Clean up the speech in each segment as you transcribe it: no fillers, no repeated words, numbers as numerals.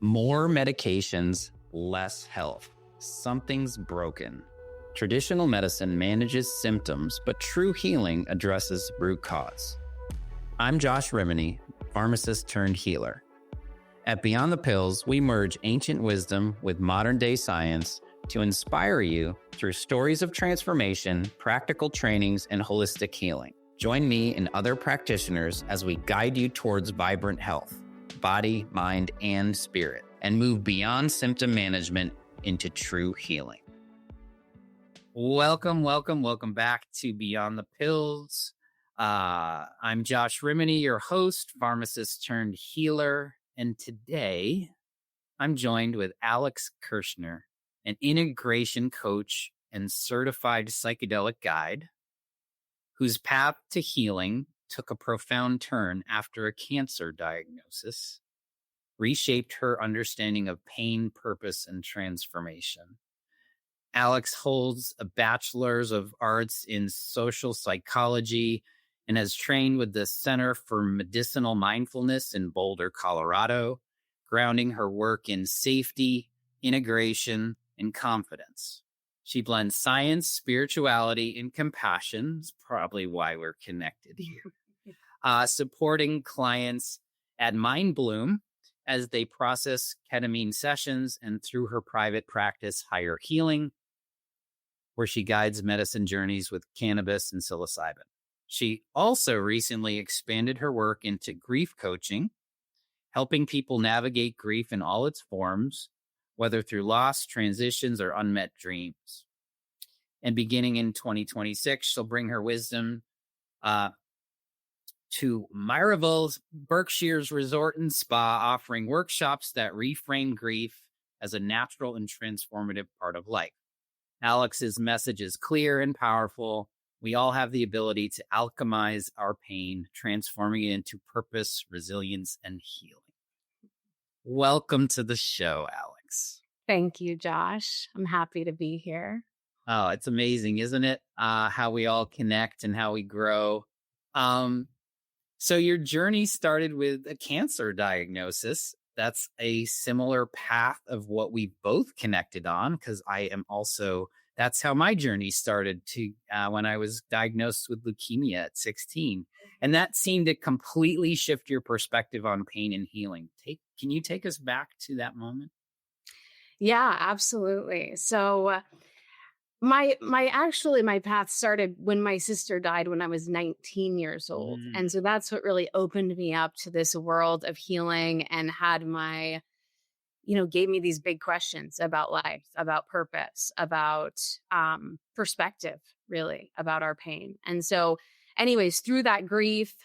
More medications, less health. Something's broken. Traditional medicine manages symptoms, but true healing addresses root cause. I'm Josh Rimini, pharmacist turned healer. At Beyond the Pills, we merge ancient wisdom with modern-day science to inspire you through stories of transformation, practical trainings, and holistic healing. Join me and other practitioners as we guide you towards vibrant health, body, mind, and spirit, and move beyond symptom management into true healing. Welcome back to Beyond the Pills. I'm Josh Rimini, your host, pharmacist turned healer, and today I'm joined with Alix Kirshner, an integration coach and certified psychedelic guide whose path to healing took a profound turn after a cancer diagnosis, reshaped her understanding of pain, purpose, and transformation. Alix holds a bachelor's of arts in social psychology and has trained with the Center for Medicinal Mindfulness in Boulder, Colorado, grounding her work in safety, integration, and confidence. She blends science, spirituality, and compassion. It's probably why we're connected here. Supporting clients at Mind Bloom as they process ketamine sessions, and through her private practice, Higher Healing, where she guides medicine journeys with cannabis and psilocybin. She also recently expanded her work into grief coaching, helping people navigate grief in all its forms, whether through loss, transitions, or unmet dreams. And beginning in 2026, she'll bring her wisdom to Myraville's Berkshire's Resort and Spa, offering workshops that reframe grief as a natural and transformative part of life. Alix's message is clear and powerful. We all have the ability to alchemize our pain, transforming it into purpose, resilience, and healing. Welcome to the show, Alix. Thank you, Josh. I'm happy to be here. Oh, it's amazing, isn't it? How we all connect and how we grow. So your journey started with a cancer diagnosis. That's a similar path of what we both connected on, because that's how my journey started when I was diagnosed with leukemia at 16. And that seemed to completely shift your perspective on pain and healing. Can you take us back to that moment? Yeah, absolutely. So my path started when my sister died when I was 19 years old. And so that's what really opened me up to this world of healing and gave me these big questions about life, about purpose, about perspective, really, about our pain. And so anyways, through that grief,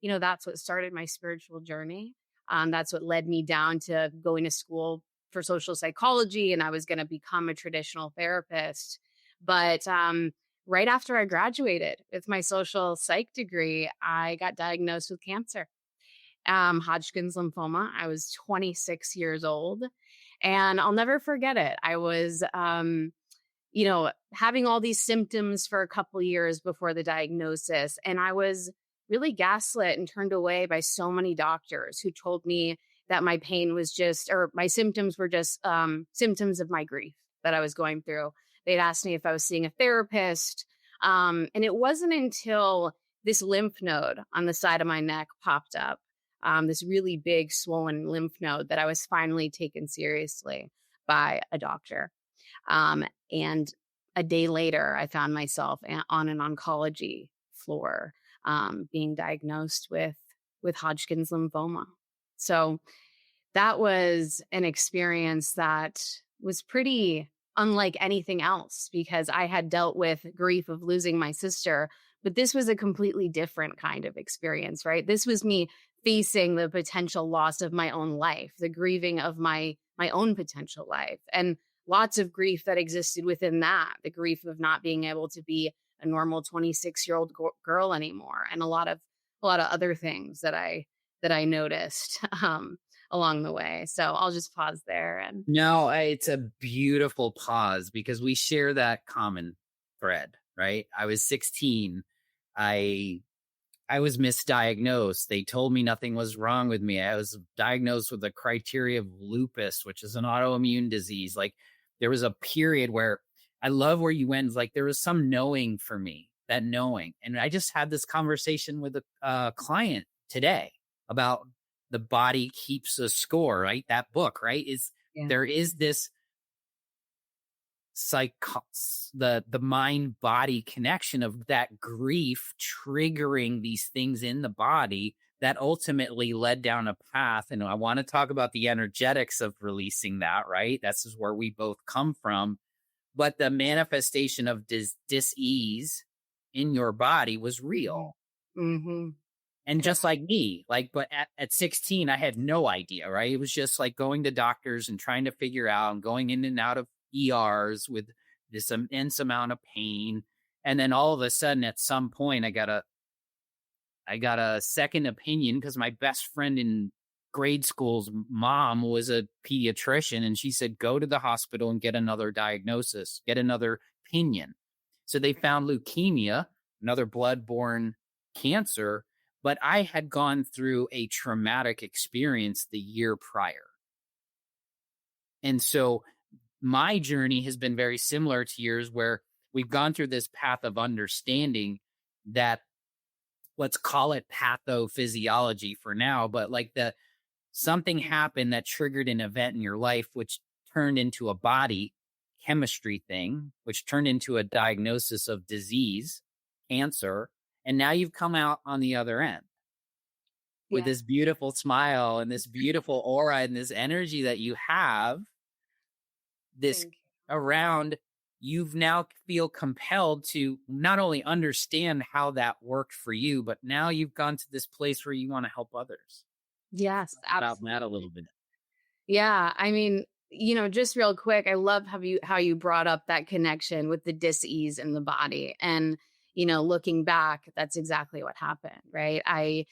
that's what started my spiritual journey. That's what led me down to going to school for social psychology, and I was going to become a traditional therapist. But right after I graduated with my social psych degree, I got diagnosed with cancer, Hodgkin's lymphoma. I was 26 years old, and I'll never forget it. I was, having all these symptoms for a couple years before the diagnosis, and I was really gaslit and turned away by so many doctors who told me that my pain was my symptoms were just symptoms of my grief that I was going through. They'd asked me if I was seeing a therapist. And it wasn't until this lymph node on the side of my neck popped up, this really big swollen lymph node, that I was finally taken seriously by a doctor. And a day later, I found myself on an oncology floor being diagnosed with Hodgkin's lymphoma. So that was an experience that was pretty unlike anything else, because I had dealt with grief of losing my sister, but this was a completely different kind of experience, right? This was me facing the potential loss of my own life, the grieving of my own potential life, and lots of grief that existed within that, the grief of not being able to be a normal 26-year-old girl anymore, and a lot of other things that I noticed along the way. So I'll just pause there. No, it's a beautiful pause, because we share that common thread, right? I was 16. I I was misdiagnosed. They told me nothing was wrong with me. I was diagnosed with the criteria of lupus, which is an autoimmune disease. Like, there was a period where I love where you went. Like, there was some knowing for me, that knowing. And I just had this conversation with a client today about The Body Keeps a Score, right? That book, right? Yeah. There is this the mind body connection of that grief triggering these things in the body that ultimately led down a path. And I want to talk about the energetics of releasing that, right? This is where we both come from. But the manifestation of dis-ease in your body was real. Mm-hmm. And just like me, but at 16, I had no idea, right? It was just like going to doctors and trying to figure out, and going in and out of ERs with this immense amount of pain. And then all of a sudden, at some point, I got a second opinion, because my best friend in grade school's mom was a pediatrician, and she said, go to the hospital and get another diagnosis, get another opinion. So they found leukemia, another blood-borne cancer, but I had gone through a traumatic experience the year prior. And so my journey has been very similar to yours, where we've gone through this path of understanding that, let's call it pathophysiology for now, but like something happened that triggered an event in your life, which turned into a body chemistry thing, which turned into a diagnosis of disease, cancer. And now you've come out on the other end with this beautiful smile and this beautiful aura and this energy that you have. This around, you've now feel compelled to not only understand how that worked for you, but now you've gone to this place where you want to help others. Yes, About that a little bit. Yeah, I mean, just real quick, I love how you brought up that connection with the dis-ease in the body. And looking back, that's exactly what happened, right? I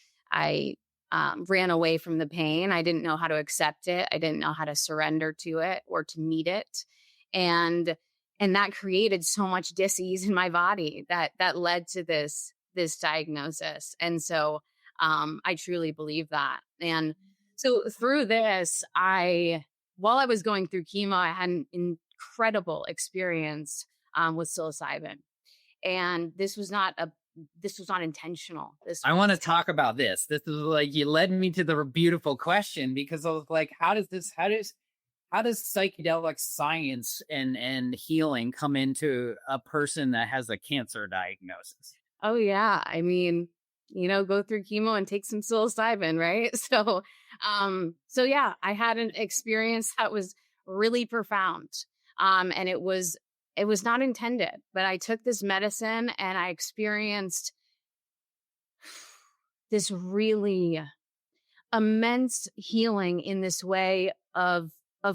ran away from the pain. I didn't know how to accept it. I didn't know how to surrender to it or to meet it. And that created so much dis-ease in my body that led to this diagnosis. And so I truly believe that. And so through this, while I was going through chemo, I had an incredible experience with psilocybin. And this was not intentional. I want to talk about this. This is like, you led me to the beautiful question, because I was like, how does psychedelic science and healing come into a person that has a cancer diagnosis? Oh yeah. I mean, go through chemo and take some psilocybin, right? So yeah, I had an experience that was really profound. And it was not intended, but I took this medicine and I experienced this really immense healing in this way of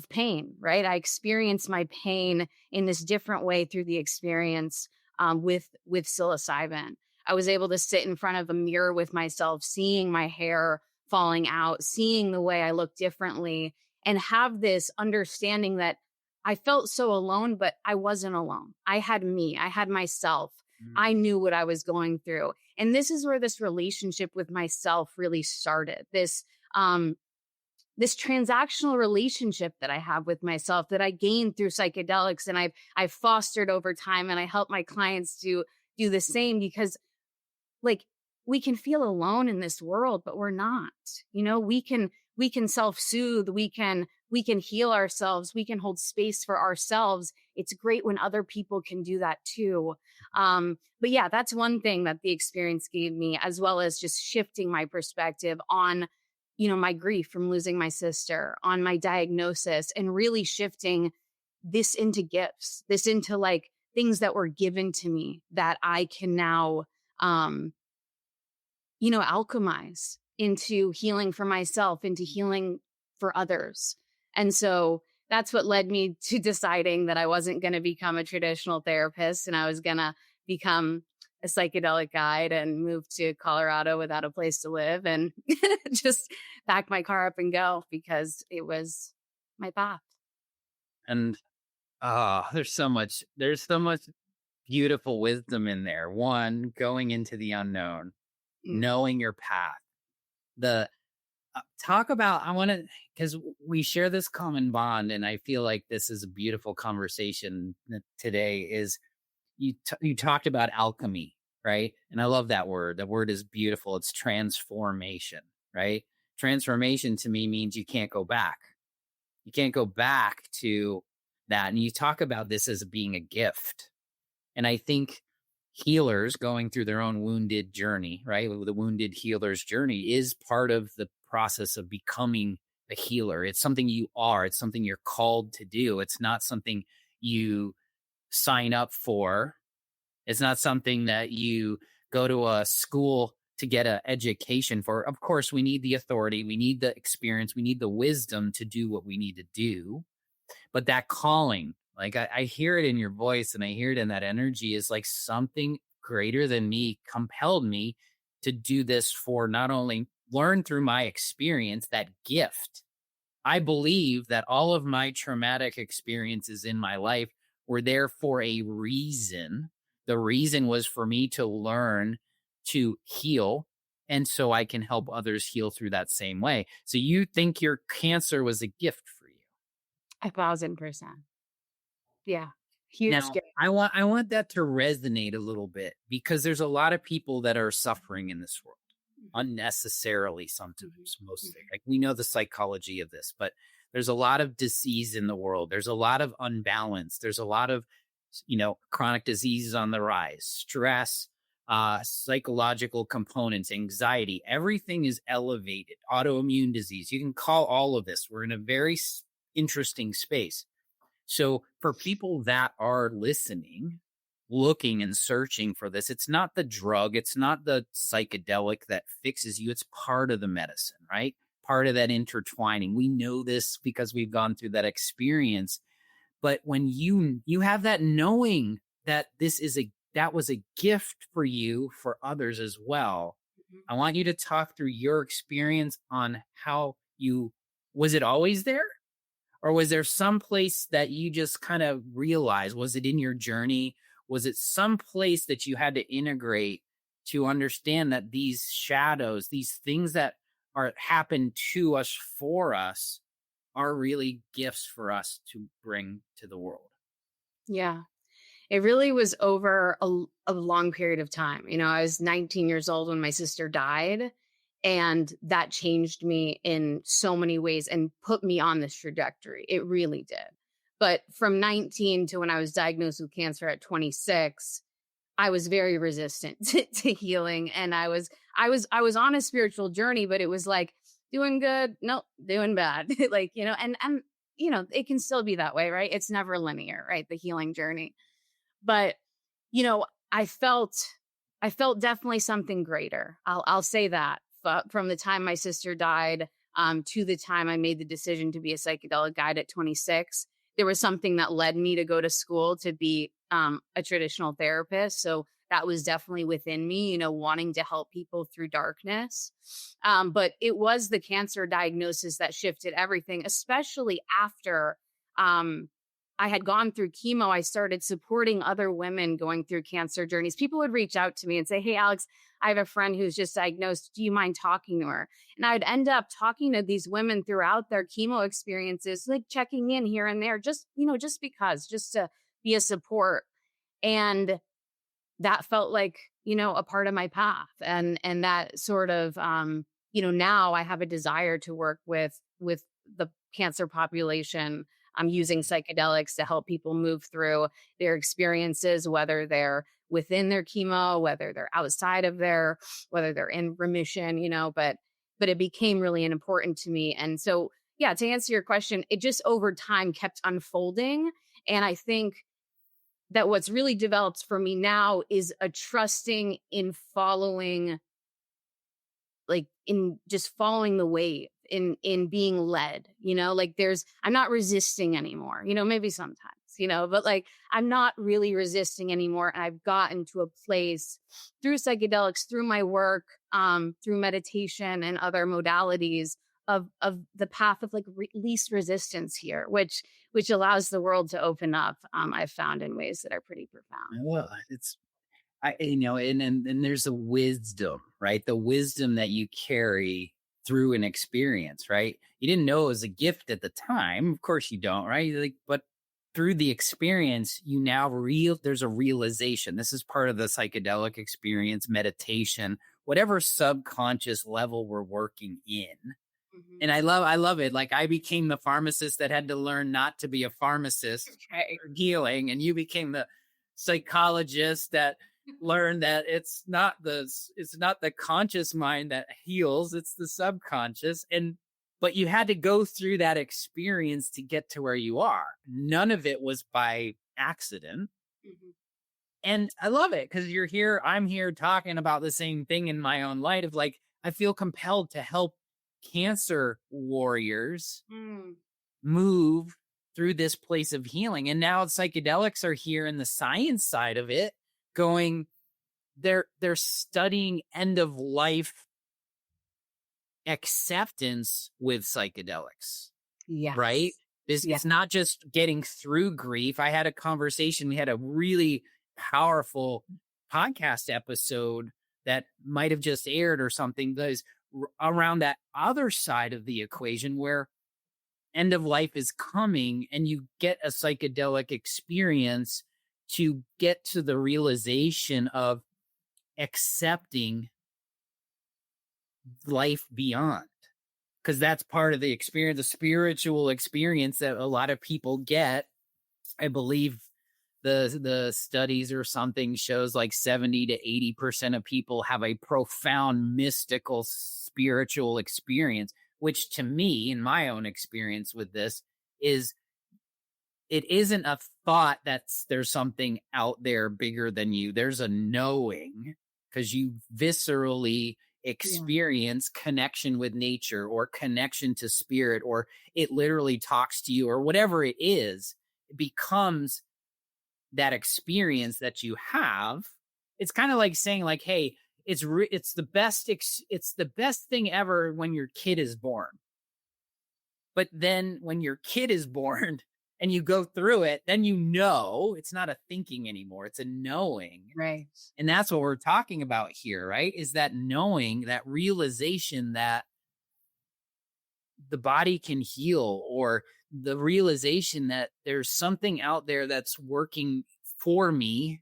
pain, right? I experienced my pain in this different way through the experience with psilocybin. I was able to sit in front of a mirror with myself, seeing my hair falling out, seeing the way I look differently, and have this understanding that I felt so alone, but I wasn't alone. I had me. I had myself. I knew what I was going through. And this is where this relationship with myself really started. This transactional relationship that I have with myself that I gained through psychedelics, and I've fostered over time, and I help my clients do the same, because like, we can feel alone in this world, but we're not. We can self-soothe, we can heal ourselves, we can hold space for ourselves. It's great when other people can do that too. But yeah, that's one thing that the experience gave me, as well as just shifting my perspective on, my grief from losing my sister, on my diagnosis, and really shifting this into gifts, this into like things that were given to me that I can now, alchemize into healing for myself, into healing for others. And so that's what led me to deciding that I wasn't going to become a traditional therapist, and I was going to become a psychedelic guide and move to Colorado without a place to live and just pack my car up and go, because it was my path. And there's so much beautiful wisdom in there. One, going into the unknown, Mm. knowing your path. The talk about, I want to, because we share this common bond, and I feel like this is a beautiful conversation today. Is you talked about alchemy, right? And I love that word. The word is beautiful. It's transformation, right? Transformation to me means you can't go back. You can't go back to that. And you talk about this as being a gift. And I think healers going through their own wounded journey, right? The wounded healer's journey is part of the process of becoming a healer. It's something you are, it's something you're called to do. It's not something you sign up for. It's not something that you go to a school to get an education for. Of course, we need the authority, we need the experience, we need the wisdom to do what we need to do. But that calling, like I hear it in your voice and I hear it in that energy, is like something greater than me compelled me to do this, for not only learn through my experience, that gift. I believe that all of my traumatic experiences in my life were there for a reason. The reason was for me to learn to heal, and so I can help others heal through that same way. So you think your cancer was a gift for you? 1,000%. Yeah. Huge Now, gift. I want that to resonate a little bit, because there's a lot of people that are suffering in this world unnecessarily sometimes, mostly. Like, we know the psychology of this, but there's a lot of disease in the world. There's a lot of unbalance. There's a lot of, chronic diseases on the rise, stress, psychological components, anxiety. Everything is elevated. Autoimmune disease. You can call all of this. We're in a very interesting space. So for people that are listening, looking and searching for this, it's not the drug, it's not the psychedelic that fixes you. It's part of the medicine, right? Part of that intertwining. We know this because we've gone through that experience. But when you have that knowing that that was a gift for you, for others as well, I want you to talk through your experience on how was it always there? Or was there some place that you just kind of realized? Was it in your journey? Was it some place that you had to integrate to understand that these shadows, these things that happen to us, for us, are really gifts for us to bring to the world? Yeah. It really was over a long period of time. I was 19 years old when my sister died, and that changed me in so many ways and put me on this trajectory. It really did. But from 19 to when I was diagnosed with cancer at 26, I was very resistant to healing. And I was on a spiritual journey, but it was like doing good, no, doing bad. And it can still be that way, right? It's never linear, right? The healing journey. But, I felt definitely something greater. I'll say that. But from the time my sister died to the time I made the decision to be a psychedelic guide at 26, there was something that led me to go to school to be a traditional therapist. So that was definitely within me, wanting to help people through darkness. But it was the cancer diagnosis that shifted everything, especially after I had gone through chemo. I started supporting other women going through cancer journeys. People would reach out to me and say, "Hey, Alix, I have a friend who's just diagnosed. Do you mind talking to her?" And I'd end up talking to these women throughout their chemo experiences, like checking in here and there, just to be a support. And that felt like, a part of my path. And that sort of, now I have a desire to work with the cancer population. I'm using psychedelics to help people move through their experiences, whether they're within their chemo, whether they're outside of whether they're in remission, but it became really important to me. And so, yeah, to answer your question, it just over time kept unfolding. And I think that what's really developed for me now is a trusting in following, like in just following the wave, in being led, I'm not resisting anymore, maybe sometimes, but like, I'm not really resisting anymore. And I've gotten to a place through psychedelics, through my work, through meditation and other modalities of the path of like least resistance here, which allows the world to open up. I've found in ways that are pretty profound. Well, and there's a wisdom, right? The wisdom that you carry through an experience, right? You didn't know it was a gift at the time. Of course you don't, right? Like, but through the experience, there's a realization. This is part of the psychedelic experience, meditation, whatever subconscious level we're working in. Mhm. And I love it. Like, I became the pharmacist that had to learn not to be a pharmacist for healing, and you became the psychologist that learned that it's not the conscious mind that heals, it's the subconscious. But you had to go through that experience to get to where you are. None of it was by accident. Mhm. And I love it because you're here, I'm here talking about the same thing in my own light of like, I feel compelled to help cancer warriors Mm. move through this place of healing. And now psychedelics are here in the science side of it going, they're studying end of life acceptance with psychedelics. Yes. Right? It's not just getting through grief. I had a conversation. We had a really powerful podcast episode that might have just aired or something that is around that other side of the equation where end of life is coming and you get a psychedelic experience to get to the realization of accepting life beyond. Because that's part of the experience, the spiritual experience that a lot of people get. I believe the studies or something shows like 70 to 80% of people have a profound mystical spiritual experience, which to me, in my own experience with this, is it isn't a thought that there's something out there bigger than you. There's a knowing because you viscerally experience connection with nature or connection to spirit, or it literally talks to you or whatever it is. It becomes that experience that you have. It's kind of like saying like, hey, it's the best thing ever when your kid is born. But then when your kid is born and you go through it, then it's not a thinking anymore. It's a knowing. Right. And that's what we're talking about here, right? Is that knowing, that realization that the body can heal, or the realization that there's something out there that's working for me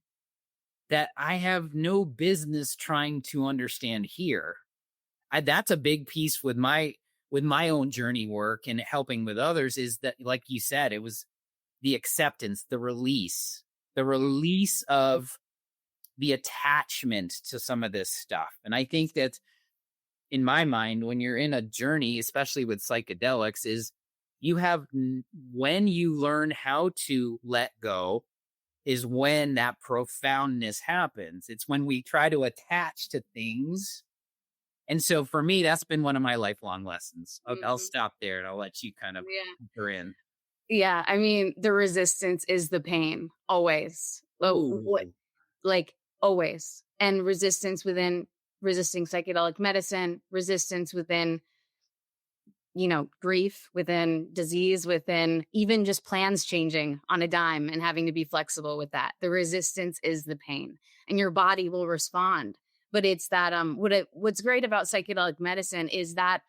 that I have no business trying to understand here. That's a big piece with my own journey work and helping with others, is that, like you said, it was the acceptance, the release of the attachment to some of this stuff. And I think that in my mind, when you're in a journey, especially with psychedelics, is when you learn how to let go is when that profoundness happens. It's when we try to attach to things. And so for me, that's been one of my lifelong lessons. I'll stop there and I'll let you kind of enter in. Yeah. I mean, the resistance is the pain always. Like always. And resistance within resisting psychedelic medicine, resistance within, grief, within disease, within even just plans changing on a dime and having to be flexible with that. The resistance is the pain, and your body will respond. But it's that what's great about psychedelic medicine is that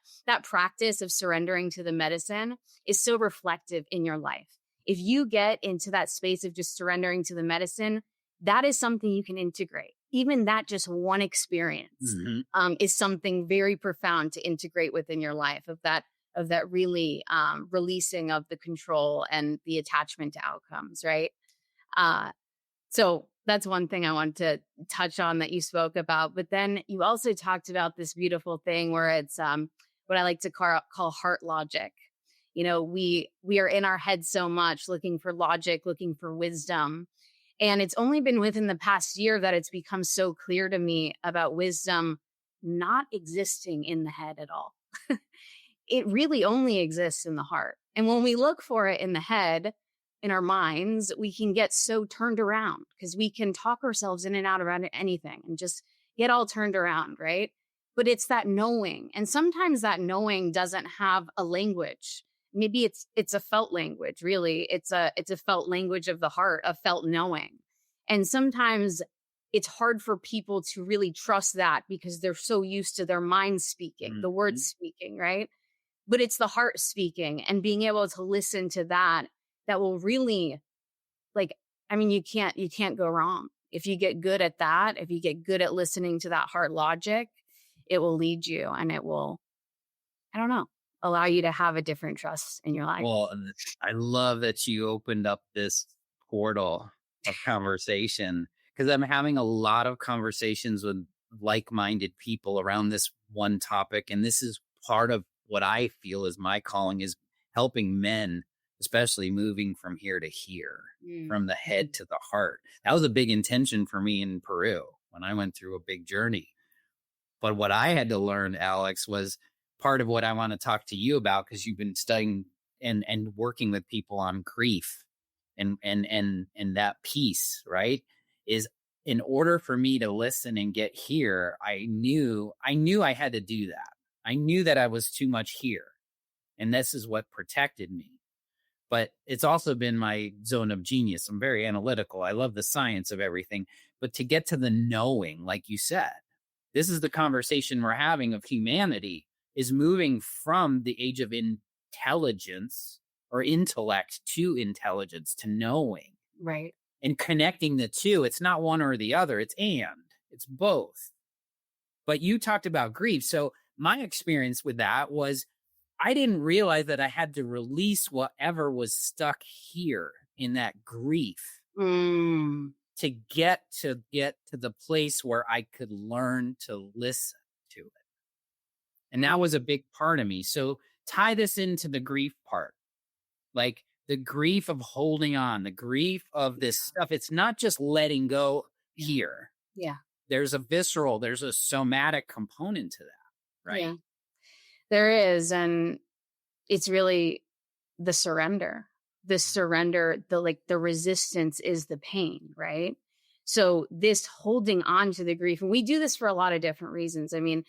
practice of surrendering to the medicine is so reflective in your life. If you get into that space of just surrendering to the medicine, that is something you can integrate. Even that just one experience is something very profound to integrate within your life, of that really releasing of the control and the attachment to outcomes, right? So that's one thing I wanted to touch on that you spoke about. But then you also talked about this beautiful thing where it's what I like to call heart logic. We are in our head so much, looking for logic, looking for wisdom. And it's only been within the past year that it's become so clear to me about wisdom not existing in the head at all. It really only exists in the heart. And when we look for it in the head, in our minds, we can get so turned around because we can talk ourselves in and out around anything and just get all turned around, right? But it's that knowing. And sometimes that knowing doesn't have a language. Maybe it's a felt language, really. It's a felt language of the heart, a felt knowing. And sometimes it's hard for people to really trust that because they're so used to their mind speaking, the words speaking, right? But it's the heart speaking, and being able to listen to that, that will really, like, I mean, you can't go wrong. If you get good at that, if you get good at listening to that heart logic, it will lead you, and it will, I don't know, allow you to have a different trust in your life. Well, I love that you opened up this portal of conversation, because I'm having a lot of conversations with like-minded people around this one topic. And this is part of what I feel is my calling, is helping men, especially moving from here to here, from the head to the heart. That was a big intention for me in Peru when I went through a big journey. But what I had to learn, Alix, was part of what I want to talk to you about, because you've been studying and working with people on grief and that piece, right? Is in order for me to listen and get here, I knew I had to do that. I knew that I was too much here, and this is what protected me. But it's also been my zone of genius. I'm very analytical. I love the science of everything. But to get to the knowing, like you said, this is the conversation we're having of humanity, is moving from the age of intelligence or intellect to intelligence to knowing. Right. And connecting the two. It's not one or the other. It's both. But you talked about grief. So my experience with that was, I didn't realize that I had to release whatever was stuck here in that grief to get to the place where I could learn to listen to it. And that was a big part of me. So tie this into the grief part, like the grief of holding on, the grief of this stuff. It's not just letting go here. Yeah. There's a somatic component to that, right? Yeah. There is. And it's really the surrender, the resistance is the pain, right? So this holding on to the grief, and we do this for a lot of different reasons. I mean,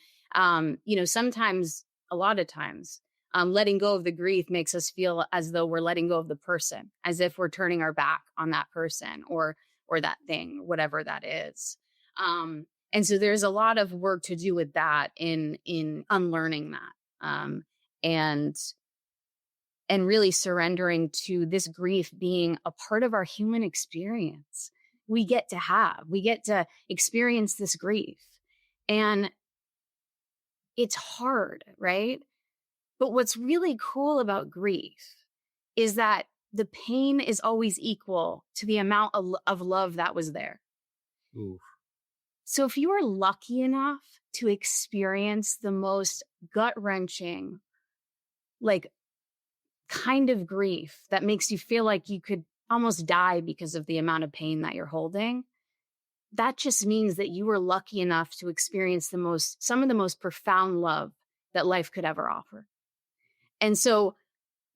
sometimes, a lot of times, letting go of the grief makes us feel as though we're letting go of the person, as if we're turning our back on that person or that thing, whatever that is. And so there's a lot of work to do with that in unlearning that, and really surrendering to this grief being a part of our human experience. We get to experience this grief, and it's hard, right? But what's really cool about grief is that the pain is always equal to the amount of love that was there. Oof. So if you are lucky enough to experience the most gut-wrenching, like, kind of grief that makes you feel like you could almost die because of the amount of pain that you're holding, that just means that you were lucky enough to experience some of the most profound love that life could ever offer. And so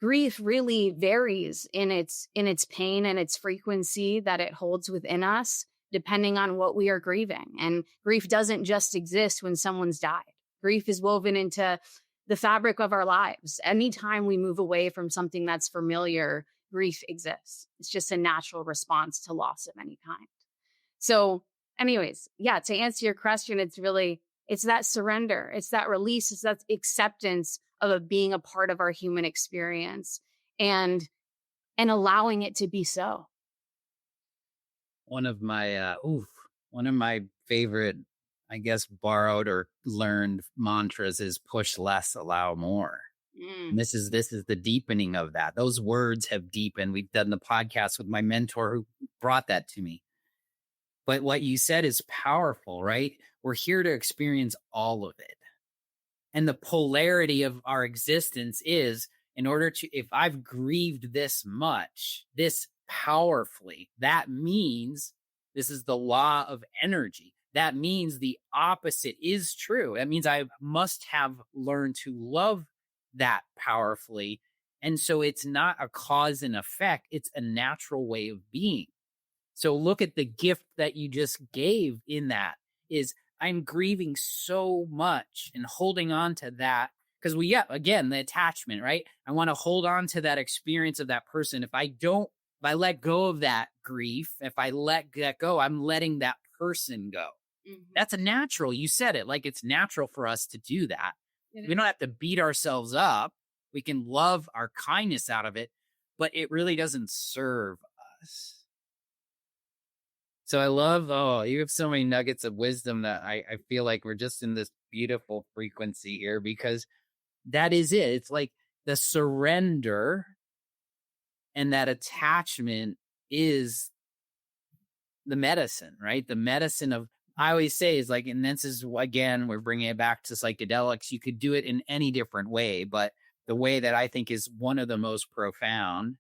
grief really varies in its pain and its frequency that it holds within us, depending on what we are grieving. And grief doesn't just exist when someone's died. Grief is woven into the fabric of our lives. Anytime we move away from something that's familiar, grief exists. It's just a natural response to loss of any kind. So anyways, yeah, to answer your question, it's that surrender. It's that release. It's that acceptance of being a part of our human experience and allowing it to be so. One of my favorite, I guess, borrowed or learned mantras is push less, allow more. And this is the deepening of that. Those words have deepened. We've done the podcast with my mentor who brought that to me. But what you said is powerful, right? We're here to experience all of it. And the polarity of our existence is, if I've grieved this much, this powerfully, that means this is the law of energy. That means the opposite is true. That means I must have learned to love that powerfully. And so it's not a cause and effect. It's a natural way of being. So look at the gift that you just gave in that is, I'm grieving so much and holding on to that because again, the attachment, right? I want to hold on to that experience of that person. If I let go of that grief, if I let that go, I'm letting that person go. Mhm. That's a natural. You said it, like it's natural for us to do that. It We don't have to beat ourselves up. We can love our kindness out of it, but it really doesn't serve us. So I love, oh, you have so many nuggets of wisdom that I feel like we're just in this beautiful frequency here, because that is it. It's like the surrender and that attachment is the medicine, right? The medicine of, I always say is like, and this is, again, we're bringing it back to psychedelics. You could do it in any different way, but the way that I think is one of the most profound,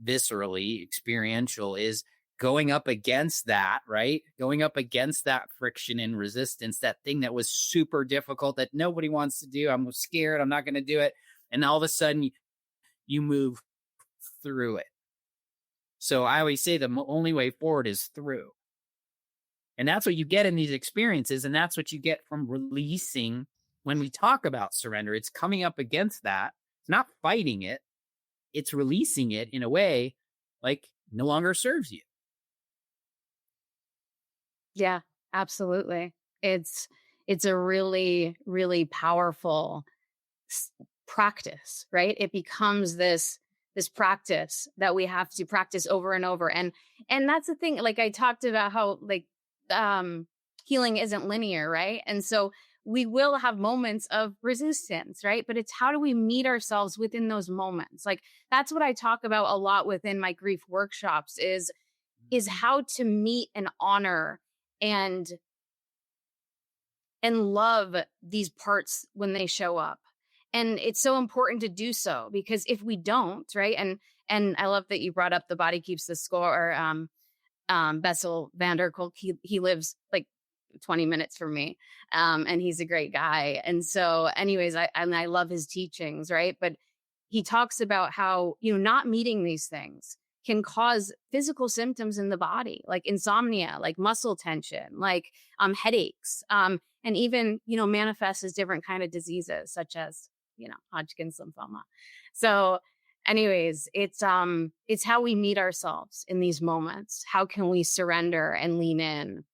viscerally experiential, is going up against that, right? Going up against that friction and resistance, that thing that was super difficult that nobody wants to do. I'm scared. I'm not going to do it. And all of a sudden you move through it. So I always say the only way forward is through. And that's what you get in these experiences. And that's what you get from releasing. When we talk about surrender, it's coming up against that. It's not fighting it. It's releasing it in a way like no longer serves you. Yeah, absolutely. It's a really, really powerful practice, right? It becomes this practice that we have to practice over and over. And that's the thing, like I talked about how like healing isn't linear, right? And so we will have moments of resistance, right? But it's how do we meet ourselves within those moments? Like that's what I talk about a lot within my grief workshops is how to meet and honor and love these parts when they show up. And it's so important to do so, because if we don't, right? And I love that you brought up the body keeps the score. Bessel van der Kolk, he lives like 20 minutes from me. And he's a great guy. And so anyways, I love his teachings, right? But he talks about how, not meeting these things can cause physical symptoms in the body, like insomnia, like muscle tension, like headaches, and even, manifest as different kind of diseases such as, Hodgkin's lymphoma. So anyways, it's how we meet ourselves in these moments. How can we surrender and lean in?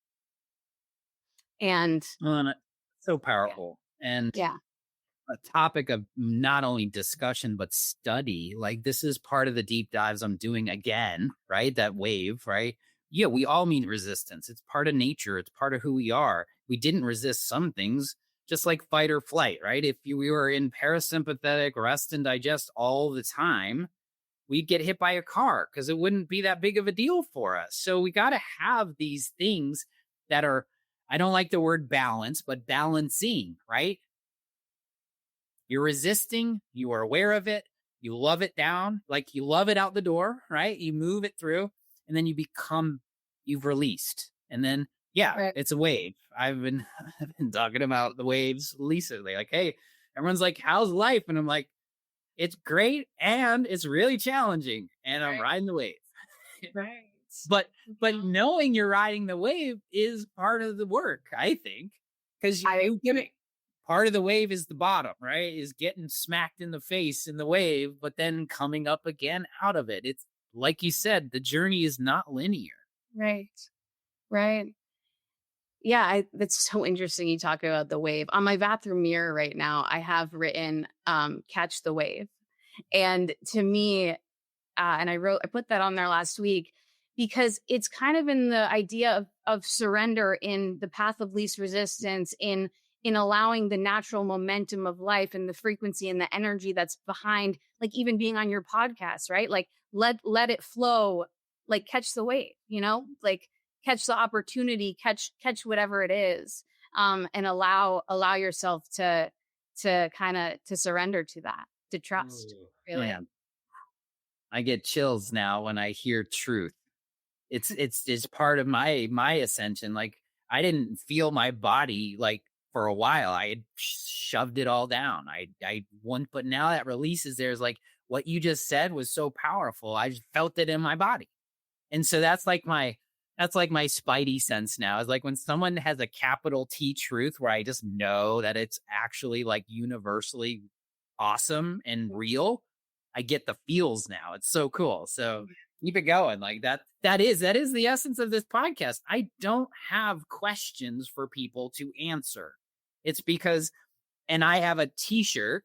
And so powerful. And yeah, a topic of not only discussion, but study. Like this is part of the deep dives I'm doing again, right? That wave, right? Yeah, we all meet resistance. It's part of nature. It's part of who we are. We didn't resist some things, just like fight or flight, right? If we were in parasympathetic rest and digest all the time, we'd get hit by a car because it wouldn't be that big of a deal for us. So we got to have these things that are, I don't like the word balance, but balancing, right? You're resisting, you are aware of it, you love it down, like you love it out the door, right? You move it through, and then you've released. And then, right. It's a wave. I've been talking about the waves recently. Like, hey, everyone's like, how's life? And I'm like, it's great, and it's really challenging, and I'm riding the wave. Right. But knowing you're riding the wave is part of the work, I think, because part of the wave is the bottom, right? Is getting smacked in the face in the wave, but then coming up again out of it. It's like you said, the journey is not linear. Right. Yeah, that's so interesting you talk about the wave. On my bathroom mirror right now, I have written catch the wave. And to me, and I put that on there last week because it's kind of in the idea of surrender in the path of least resistance, in allowing the natural momentum of life and the frequency and the energy that's behind, like even being on your podcast, right? Like let it flow, like catch the wave, like catch the opportunity, catch whatever it is, and allow yourself to kind of to surrender to that, to trust. Ooh, really. man. I get chills now when I hear truth. It's part of my ascension. Like I didn't feel my body like for a while. I had shoved it all down. But now that releases, there's like what you just said was so powerful. I just felt it in my body. And so that's like my spidey sense now. It's like when someone has a capital T truth where I just know that it's actually like universally awesome and real. I get the feels now. It's so cool. So keep it going. Like that is the essence of this podcast. I don't have questions for people to answer. It's because, and I have a t-shirt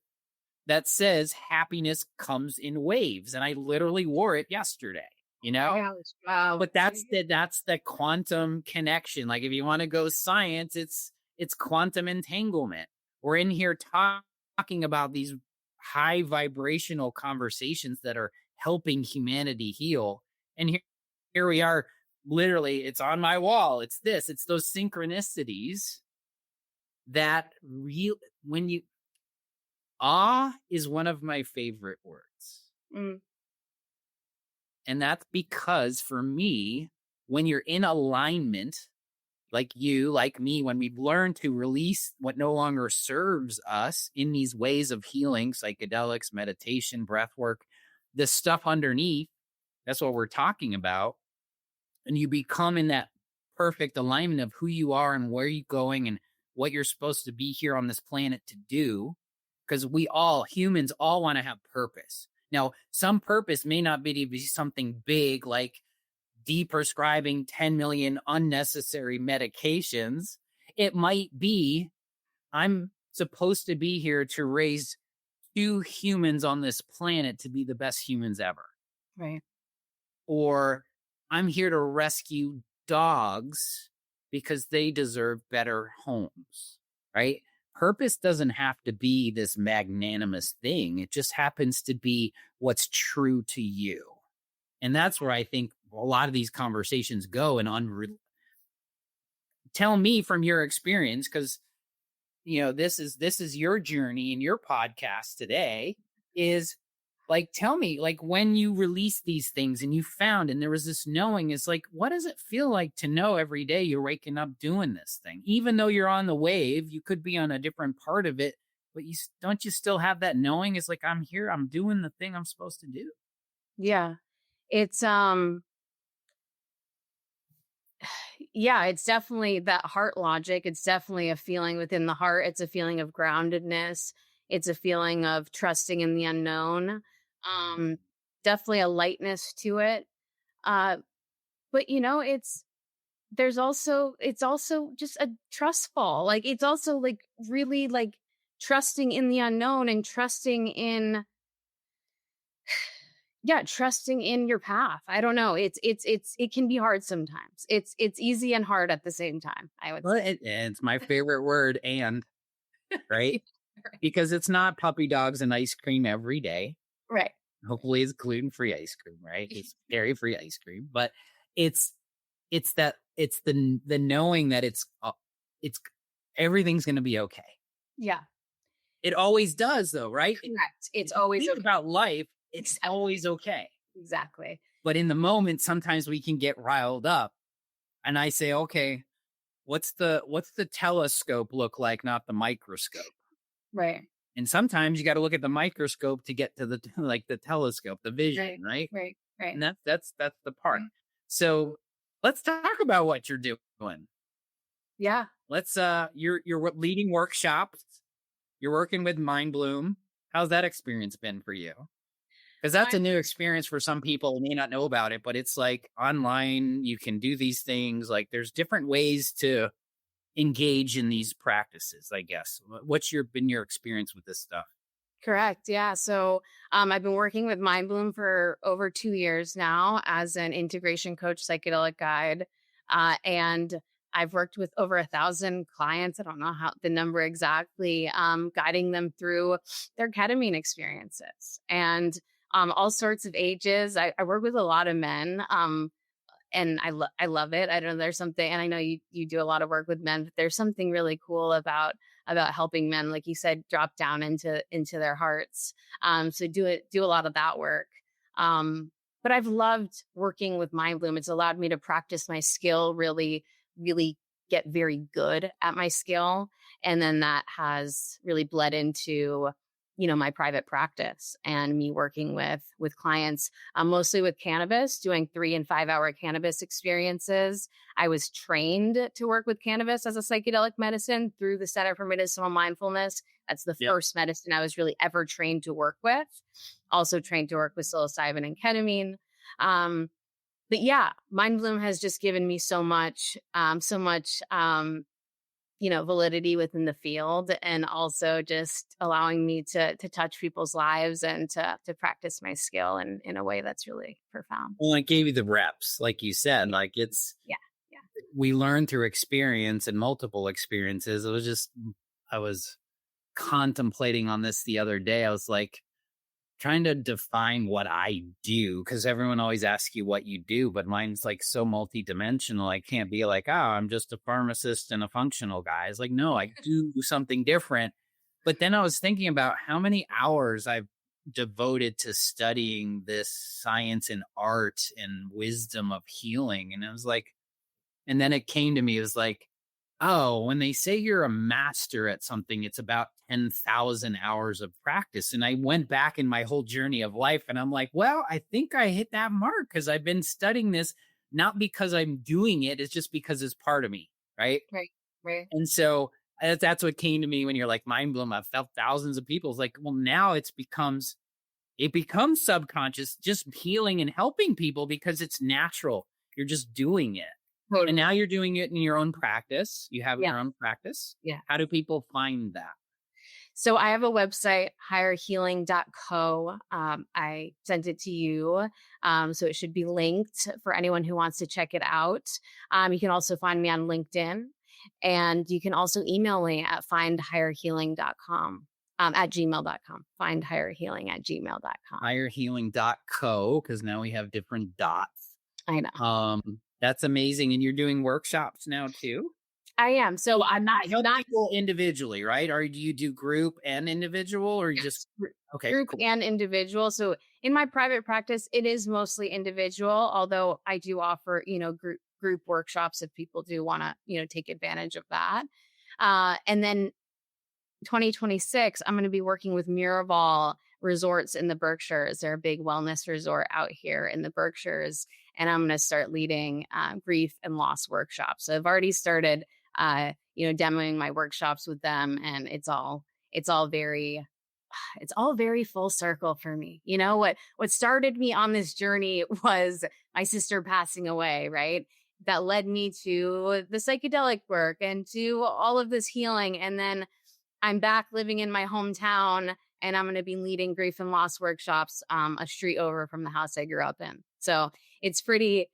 that says happiness comes in waves. And I literally wore it yesterday, you know? Wow. But that's the quantum connection. Like if you want to go science, it's quantum entanglement. We're in here talking about these high vibrational conversations that are helping humanity heal. And here we are, literally, it's on my wall. It's those synchronicities that awe is one of my favorite words. And that's because for me, when you're in alignment, like you, like me, when we've learned to release what no longer serves us in these ways of healing, psychedelics, meditation, breath work, the stuff underneath, that's what we're talking about. And you become in that perfect alignment of who you are and where you're going and what you're supposed to be here on this planet to do. Because humans all want to have purpose. Now, some purpose may not be to be something big like deprescribing 10 million unnecessary medications. It might be, I'm supposed to be here to raise 2 humans on this planet to be the best humans ever. Right. Or I'm here to rescue dogs because they deserve better homes, right? Purpose doesn't have to be this magnanimous thing. It just happens to be what's true to you. And that's where I think a lot of these conversations go. And tell me from your experience, because this is your journey and your podcast today. Is like, tell me, like, when you release these things and you found, and there was this knowing, is like, what does it feel like to know every day you're waking up doing this thing? Even though you're on the wave, you could be on a different part of it, but you still have that knowing? It's like, I'm here, I'm doing the thing I'm supposed to do. Yeah. It's yeah, it's definitely that heart logic. It's definitely a feeling within the heart. It's a feeling of groundedness. It's a feeling of trusting in the unknown. Definitely a lightness to it. But it's also just a trustful. Like, it's also like really like trusting in the unknown and trusting in your path. I don't know. It can be hard sometimes. It's easy and hard at the same time, I would say. It's my favorite word, and right? Right. Because it's not puppy dogs and ice cream every day. Right. Hopefully it's gluten-free ice cream, right? It's dairy-free ice cream, but it's the knowing that it's everything's going to be okay. Yeah. It always does, though, right? Correct. It's always think okay. about life. It's always okay. Exactly. But in the moment, sometimes we can get riled up, and I say, okay, what's the telescope look like, not the microscope? Right. And sometimes you got to look at the microscope to get to the telescope, the vision, right? Right. And that's the part. Right. So let's talk about what you're doing. Yeah. Let's you're leading workshops. You're working with Mind Bloom. How's that experience been for you? Because that's a new experience for some people who may not know about it, but it's like online, you can do these things. Like, there's different ways to engage in these practices, I guess. What's been your experience with this stuff? Correct. Yeah. So I've been working with Mind Bloom for over 2 years now as an integration coach, psychedelic guide. And I've worked with over 1,000 clients. I don't know the number exactly, guiding them through their ketamine experiences, and all sorts of ages. I work with a lot of men. And I love it. I don't know, there's something, and I know you do a lot of work with men, but there's something really cool about helping men, like you said, drop down into their hearts. So do a lot of that work. But I've loved working with Mind Bloom. It's allowed me to practice my skill, really, really get very good at my skill. And then that has really bled into, my private practice and me working with clients, mostly with cannabis, doing 3 and 5 hour cannabis experiences. I was trained to work with cannabis as a psychedelic medicine through the Center for Medicinal Mindfulness. That's the first medicine I was really ever trained to work with. Also trained to work with psilocybin and ketamine. but yeah, Mind Bloom has just given me so much, validity within the field, and also just allowing me to touch people's lives and to practice my skill in a way that's really profound. Well, it gave you the reps, like you said, like Yeah. Yeah. we learn through experience and multiple experiences. I was contemplating on this the other day. I was like, trying to define what I do, because everyone always asks you what you do, but mine's like so multidimensional. I can't be like, oh, I'm just a pharmacist and a functional guy. It's like, no, I do something different. But then I was thinking about how many hours I've devoted to studying this science and art and wisdom of healing. And I was like, and then it came to me, it was like, oh, when they say you're a master at something, it's about 10,000 hours of practice. And I went back in my whole journey of life and I'm like, well, I think I hit that mark because I've been studying this, not because I'm doing it, it's just because it's part of me. Right. Right. Right. And so that's what came to me when you're like Mind Bloom. I've felt thousands of people. It's like, well, now it becomes subconscious, just healing and helping people because it's natural. You're just doing it. Totally. And now you're doing it in your own practice. You have your own practice. Yeah. How do people find that? So I have a website, higherhealing.co. I sent it to you. So it should be linked for anyone who wants to check it out. You can also find me on LinkedIn, and you can also email me at findhigherhealing.com. At gmail.com, findhigherhealing@gmail.com. Higherhealing.co, because now we have different dots. I know. That's amazing. And you're doing workshops now too? I am. So I'm not people individually, right? Or do you do group and individual, or you just group cool. and individual? So in my private practice, it is mostly individual, although I do offer, group workshops if people do want to, take advantage of that. And then 2026, I'm going to be working with Miraval Resorts in the Berkshires. They're a big wellness resort out here in the Berkshires. And I'm going to start leading grief and loss workshops. So I've already started, demoing my workshops with them, and it's all very full circle for me. What started me on this journey was my sister passing away, right? That led me to the psychedelic work and to all of this healing. And then I'm back living in my hometown, and I'm going to be leading grief and loss workshops a street over from the house I grew up in. So it's pretty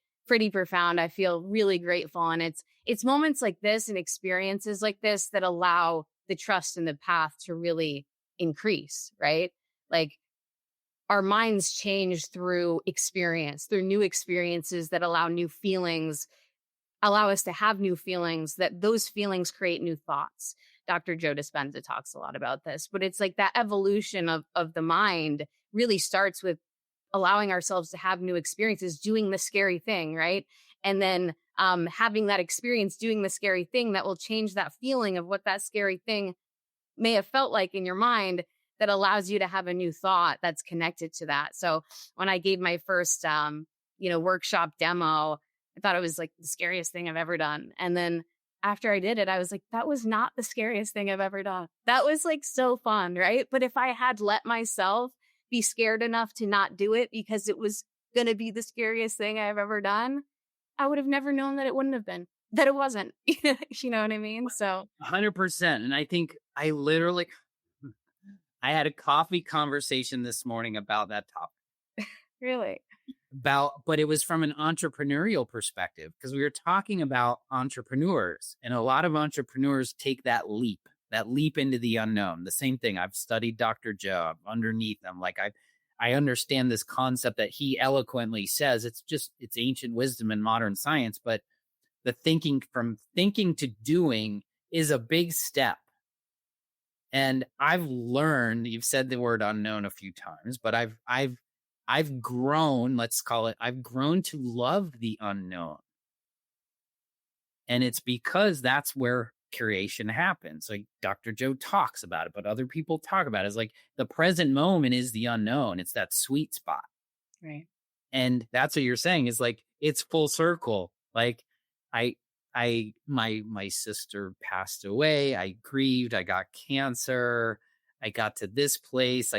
profound. I feel really grateful. And it's moments like this and experiences like this that allow the trust in the path to really increase, right? Like our minds change through experience, through new experiences that allow us to have new feelings, that those feelings create new thoughts. Dr. Joe Dispenza talks a lot about this, but it's like that evolution of the mind really starts with allowing ourselves to have new experiences, doing the scary thing, right? And then having that experience doing the scary thing that will change that feeling of what that scary thing may have felt like in your mind, that allows you to have a new thought that's connected to that. So when I gave my first, workshop demo, I thought it was like the scariest thing I've ever done. And then after I did it, I was like, that was not the scariest thing I've ever done. That was like so fun, right? But if I had let myself be scared enough to not do it because it was going to be the scariest thing I've ever done, I would have never known that it wouldn't have been, that it wasn't. You know what I mean? So 100%. And I think I had a coffee conversation this morning about that topic. Really? But it was from an entrepreneurial perspective, because we were talking about entrepreneurs, and a lot of entrepreneurs take that leap into the unknown. The same thing. I've studied Dr. Joe. I'm underneath them. Like I understand this concept that he eloquently says. It's ancient wisdom and modern science, but the from thinking to doing is a big step. And I've learned, you've said the word unknown a few times, but I've grown, I've grown to love the unknown. And it's because that's where creation happens. Like Dr. Joe talks about it, but other people talk about it. It's like the present moment is the unknown. It's that sweet spot. Right. And that's what you're saying, is like, it's full circle. Like my sister passed away. I grieved. I got cancer. I got to this place.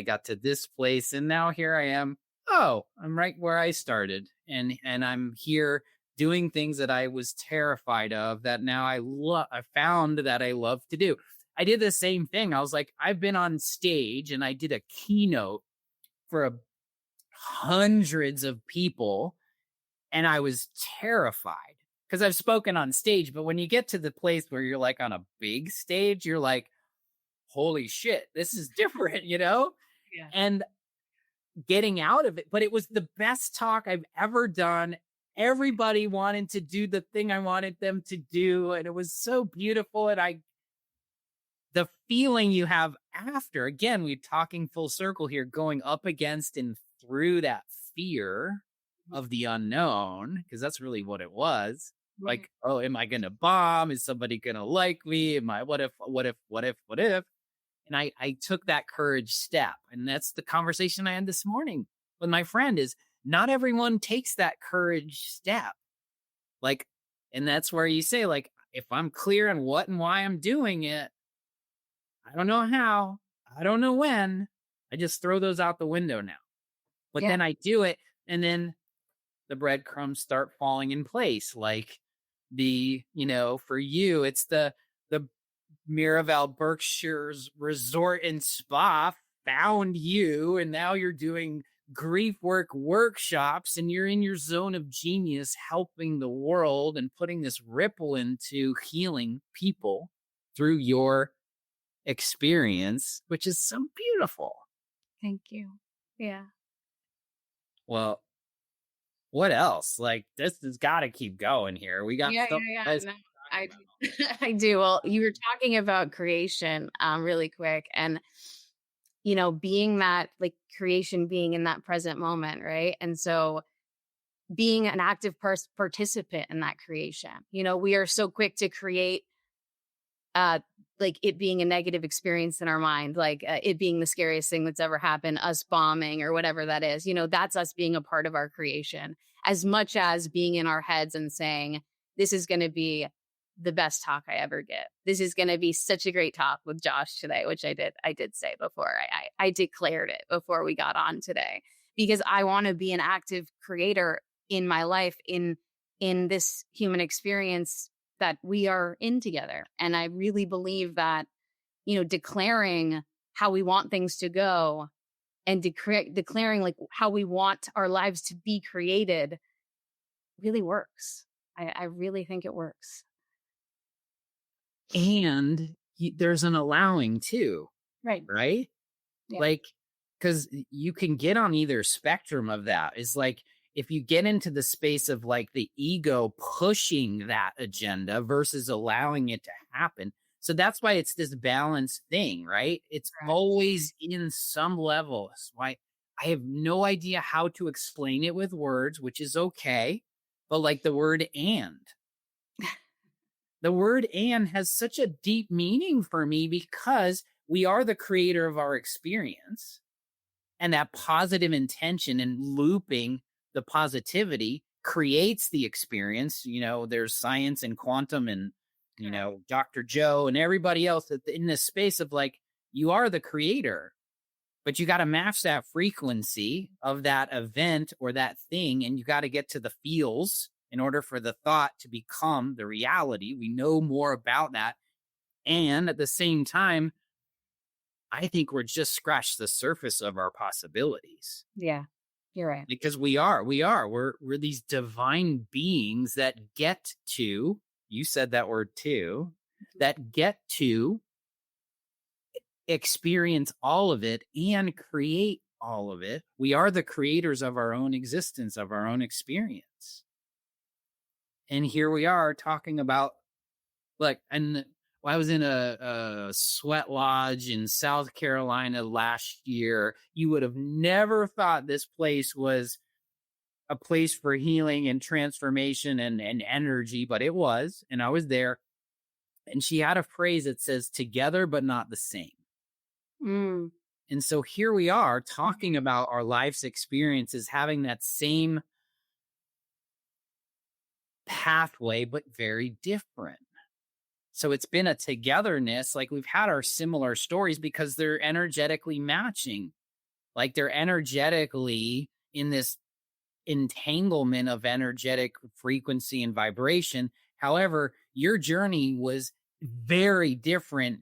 And now here I am oh, I'm right where I started, and I'm here doing things that I was terrified of that now I found that I love to do. I did the same thing. I was like, I've been on stage and I did a keynote for hundreds of people, and I was terrified because I've spoken on stage. But when you get to the place where you're like on a big stage, you're like, holy shit, this is different, Yeah. And getting out of it. But it was the best talk I've ever done. Everybody wanted to do the thing I wanted them to do. And it was so beautiful. And the feeling you have after, again, we're talking full circle here, going up against and through that fear of the unknown, because that's really what it was. Right. Like, oh, am I going to bomb? Is somebody going to like me? What if? And I took that courage step. And that's the conversation I had this morning with my friend is not everyone takes that courage step. Like, and that's where you say, like, if I'm clear on what and why I'm doing it, I don't know how, I don't know when, I just throw those out the window now. But then I do it. And then the breadcrumbs start falling in place. Like for you, it's the Miraval Berkshire's resort and spa found you, and now you're doing grief work workshops and you're in your zone of genius, helping the world and putting this ripple into healing people through your experience, which is so beautiful. Thank you. Yeah. Well, what else? Like, this has got to keep going here. We got No, I do. Well, you were talking about creation really quick, and being that, like, creation being in that present moment, right? And so being an active participant in that creation. We are so quick to create like it being a negative experience in our mind, like it being the scariest thing that's ever happened, us bombing or whatever that is. That's us being a part of our creation, as much as being in our heads and saying, this is going to be the best talk I ever give. This is going to be such a great talk with Josh today, which I did say before. I declared it before we got on today, because I want to be an active creator in my life, in this human experience that we are in together. And I really believe that, declaring how we want things to go and declaring like how we want our lives to be created really works. I really think it works. And there's an allowing too. Right? Yeah. Like, because you can get on either spectrum of that. Is like, if you get into the space of like the ego pushing that agenda versus allowing it to happen. So that's why it's this balanced thing, right? It's always in some level. That's why I have no idea how to explain it with words, which is okay. But like the word "and." The word "and" has such a deep meaning for me, because we are the creator of our experience, and that positive intention and looping the positivity creates the experience. There's science and quantum and, Dr. Joe and everybody else in this space of like, you are the creator, but you got to match that frequency of that event or that thing. And you got to get to the feels in order for the thought to become the reality. We know more about that. And at the same time, I think we're just scratched the surface of our possibilities. Yeah, you're right. Because we're these divine beings that get to, you said that word too, that get to experience all of it and create all of it. We are the creators of our own existence, of our own experience. And here we are talking about, like, and I was in a sweat lodge in South Carolina last year. You would have never thought this place was a place for healing and transformation and energy, but it was. And I was there. And she had a phrase that says, together, but not the same. Mm. And so here we are talking about our life's experiences, having that same pathway, but very different. So it's been a togetherness. Like, we've had our similar stories because they're energetically matching. Like, they're energetically in this entanglement of energetic frequency and vibration. However, your journey was very different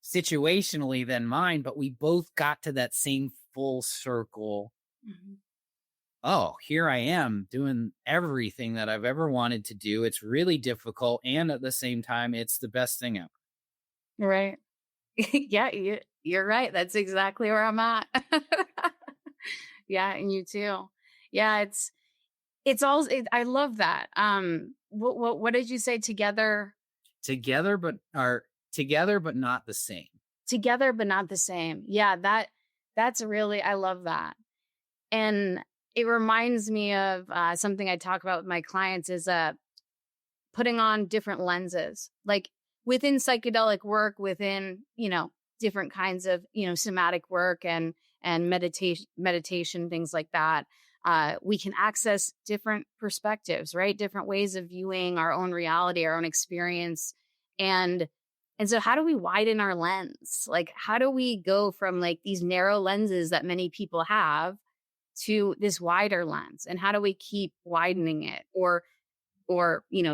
situationally than mine, but we both got to that same full circle. Mm-hmm. Oh, here I am doing everything that I've ever wanted to do. It's really difficult. And at the same time, it's the best thing ever. Right. Yeah, you're right. That's exactly where I'm at. Yeah, and you too. Yeah, it's all I love that. What did you say? Together Together but not the same. Together but not the same. Yeah, that's really, I love that. And it reminds me of something I talk about with my clients is putting on different lenses, like within psychedelic work, within, different kinds of, somatic work and meditation, things like that. We can access different perspectives, right? Different ways of viewing our own reality, our own experience. And so how do we widen our lens? Like, how do we go from like these narrow lenses that many people have to this wider lens? And how do we keep widening it or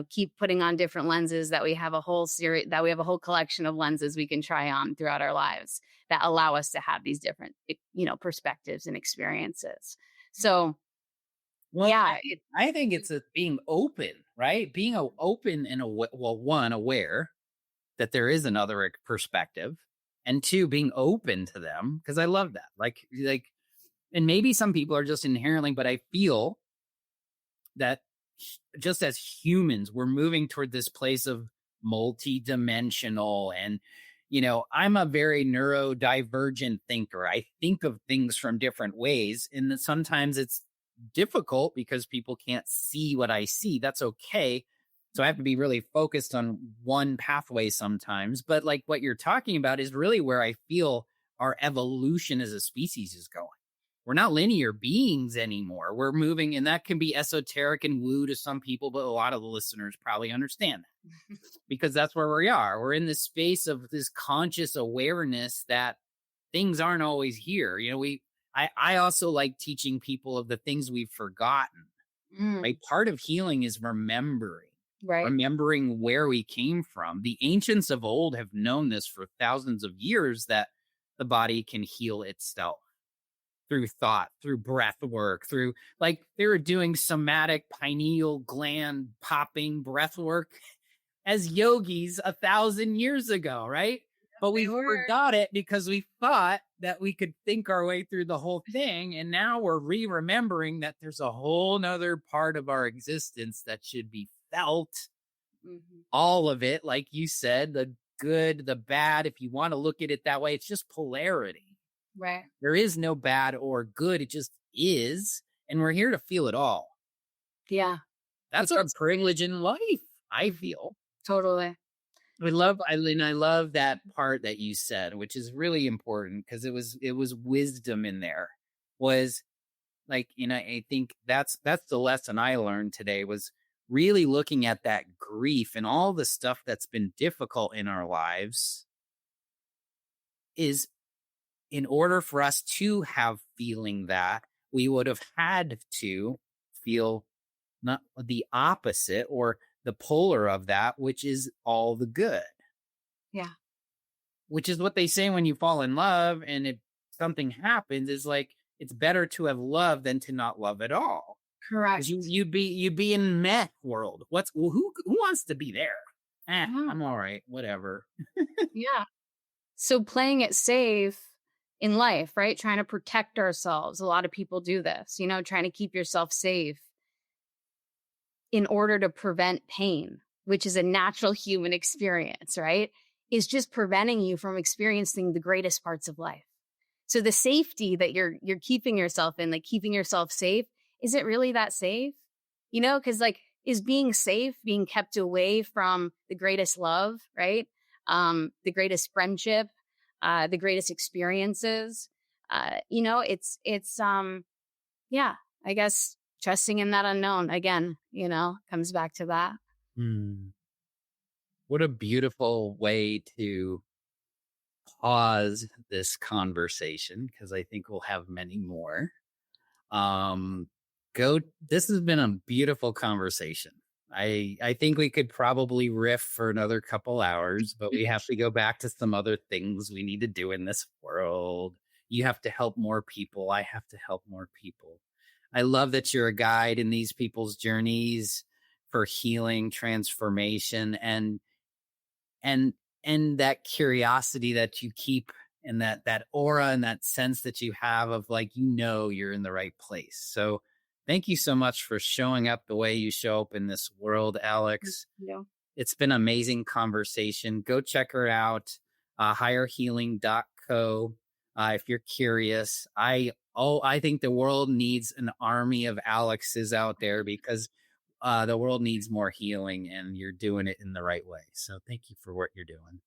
keep putting on different lenses that we have a whole series, that we have a whole collection of lenses we can try on throughout our lives that allow us to have these different, perspectives and experiences. So, well, yeah, I think it's being open, right? Being open and one, aware that there is another perspective, and two, being open to them. Cause I love that. Like, and maybe some people are just inherently, but I feel that just as humans, we're moving toward this place of multi-dimensional. And, I'm a very neurodivergent thinker. I think of things from different ways. And that sometimes it's difficult because people can't see what I see. That's okay. So I have to be really focused on one pathway sometimes. But like what you're talking about is really where I feel our evolution as a species is going. We're not linear beings anymore. We're moving, and that can be esoteric and woo to some people, but a lot of the listeners probably understand that because that's where we are. We're in this space of this conscious awareness that things aren't always here. I also like teaching people of the things we've forgotten. Right? Part of healing is remembering. right. Remembering where we came from. The ancients of old have known this for thousands of years, that the body can heal itself through thought, through breath work, through, like, they were doing somatic pineal gland popping breath work as yogis 1,000 years ago, right? But we forgot it because we thought that we could think our way through the whole thing. And now we're remembering that there's a whole nother part of our existence that should be felt. Mm-hmm. All of it, like you said, the good, the bad, if you want to look at it that way, it's just polarity. Right. There is no bad or good. It just is. And we're here to feel it all. Yeah. That's our privilege in life, I feel. Totally. I love that part that you said, which is really important because it was wisdom in there. Was like, I think that's the lesson I learned today, was really looking at that grief and all the stuff that's been difficult in our lives. Is in order for us to have feeling that, we would have had to feel not the opposite or the polar of that, which is all the good. Yeah. Which is what they say when you fall in love and if something happens, is like, it's better to have loved than to not love at all. Correct. You'd be in meh world. Who wants to be there? I'm all right. Whatever. Yeah. So playing it safe in life, right? Trying to protect ourselves. A lot of people do this, trying to keep yourself safe in order to prevent pain, which is a natural human experience, right? Is just preventing you from experiencing the greatest parts of life. So the safety that you're keeping yourself in, like keeping yourself safe, is it really that safe? Because like, is being safe, being kept away from the greatest love, right? The greatest friendship, the greatest experiences. Yeah, I guess trusting in that unknown again, comes back to that. What a beautiful way to pause this conversation, because I think we'll have many more. Um, this has been a beautiful conversation. I think we could probably riff for another couple hours, but we have to go back to some other things we need to do in this world. You have to help more people. I have to help more people. I love that you're a guide in these people's journeys for healing, transformation, and and that curiosity that you keep, and that aura and that sense that you have of like, you're in the right place. So thank you so much for showing up the way you show up in this world, Alix. Yeah. It's been an amazing conversation. Go check her out, higherhealing.co. If you're curious, I think the world needs an army of Alixes out there, because the world needs more healing, and you're doing it in the right way. So thank you for what you're doing.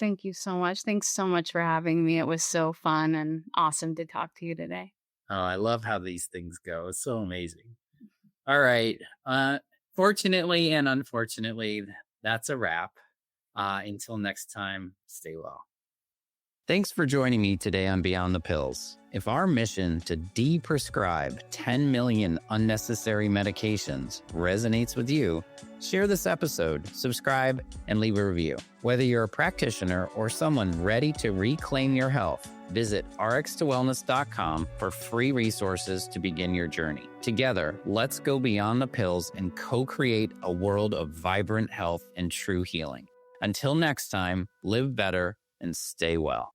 Thank you so much. Thanks so much for having me. It was so fun and awesome to talk to you today. Oh, I love how these things go. It's so amazing. All right. Fortunately and unfortunately, that's a wrap. Until next time, stay well. Thanks for joining me today on Beyond the Pills. If our mission to deprescribe 10 million unnecessary medications resonates with you, share this episode, subscribe, and leave a review. Whether you're a practitioner or someone ready to reclaim your health, visit rx2wellness.com for free resources to begin your journey. Together, let's go beyond the pills and co-create a world of vibrant health and true healing. Until next time, live better and stay well.